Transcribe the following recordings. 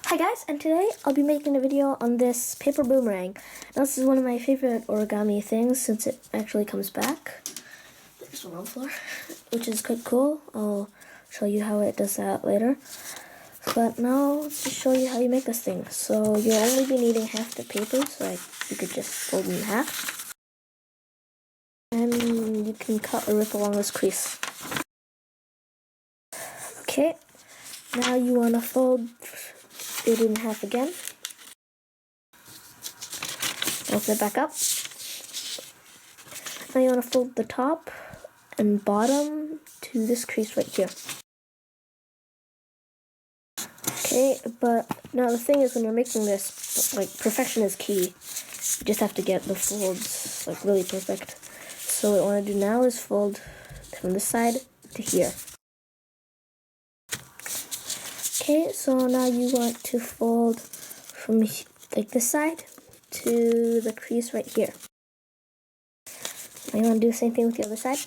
Hi guys, and today I'll be making a video on this paper boomerang. Now this is one of my favorite origami things since it actually comes back. There's one on the floor, which is quite cool. I'll show you how it does that later. But now let's just show you how you make this thing. So you'll only be needing half the paper, so you could just fold it in half. And you can cut or rip along this crease. Okay, now you want to fold it in half again. Open it back up. Now you want to fold the top and bottom to this crease right here. Okay, but now the thing is when you're making this, perfection is key. You just have to get the folds really perfect. So what I want to do now is fold from this side to here. Okay, so now you want to fold from this side to the crease right here. Now you want to do the same thing with the other side.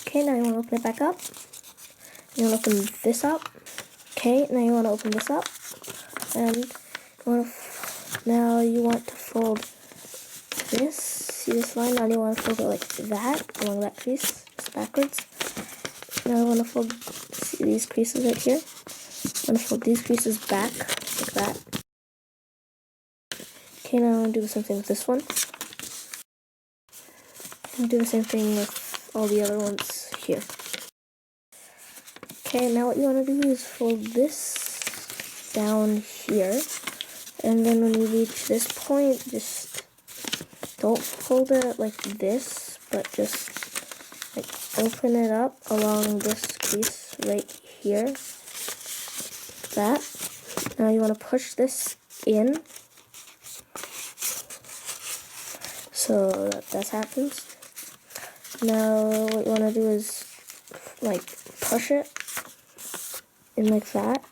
Okay, now you want to open it back up. You want to open this up. Okay, now you want to open this up. And now you want to fold this. See this line? Now you want to fold it like that, along that crease, just backwards. Now I want to fold, see these creases right here? I want to fold these creases back, like that. Okay, now I want to do the same thing with this one. And do the same thing with all the other ones here. Okay, now what you want to do is fold this down here. And then when you reach this point, just don't fold it like this, but just open it up along this crease right here, like that. Now you want to push this in, so that happens. Now what you want to do is push it in like that.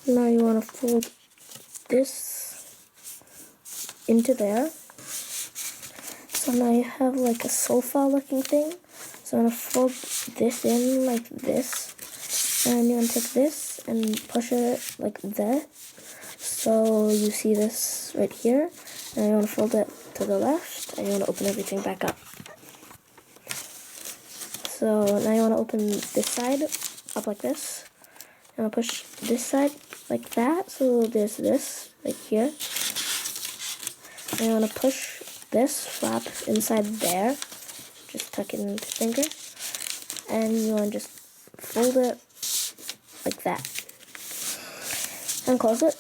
Now you want to fold this into there. So now you have a sofa looking thing. So I'm going to fold this in like this. And you want to take this and push it like that. So you see this right here. And you want to fold it to the left. And you want to open everything back up. So now you want to open this side up like this. You want to push this side like that. So there's this right here. And you want to push this flap inside there, just tuck it into the finger, and you want to just fold it like that, and close it.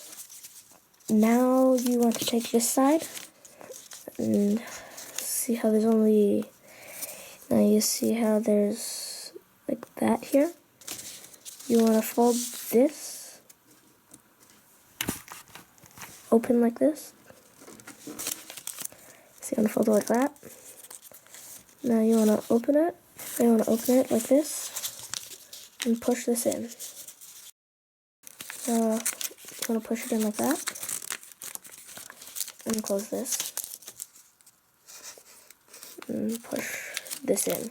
Now you want to take this side, and see how there's only, now you see how there's like that here. You want to fold this open like this. So you want to fold it like that. Now you want to open it. You want to open it like this and push this in. You want to push it in like that and close this and push this in.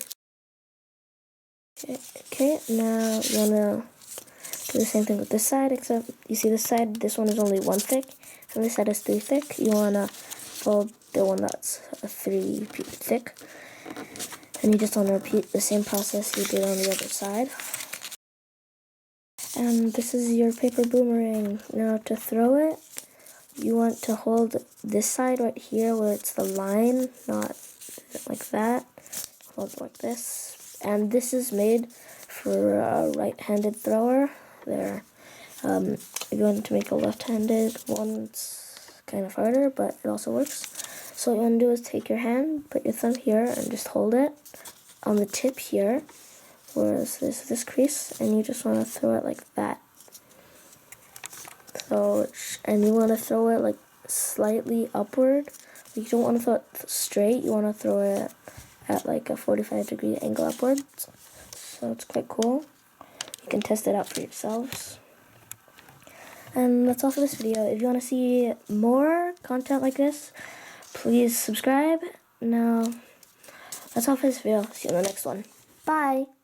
Okay, now you want to do the same thing with this side, except you see this side, this one is only 1 thick, and this side is 3 thick. You want to fold the one that's 3 thick, and you just want to repeat the same process you did on the other side. And this is your paper boomerang. Now to throw it, you want to hold this side right here where it's the line, not like that. Hold it like this. And this is made for a right-handed thrower. There, if you want to make a left-handed one, it's kind of harder, but it also works. So what you want to do is take your hand, put your thumb here, and just hold it on the tip here, whereas there's this crease, and you just want to throw it like that. So, and you want to throw it slightly upward. You don't want to throw it straight, you want to throw it at a 45-degree angle upwards. So it's quite cool. You can test it out for yourselves. And that's all for this video. If you want to see more content like this, please subscribe. Now, that's all for this video. See you in the next one. Bye!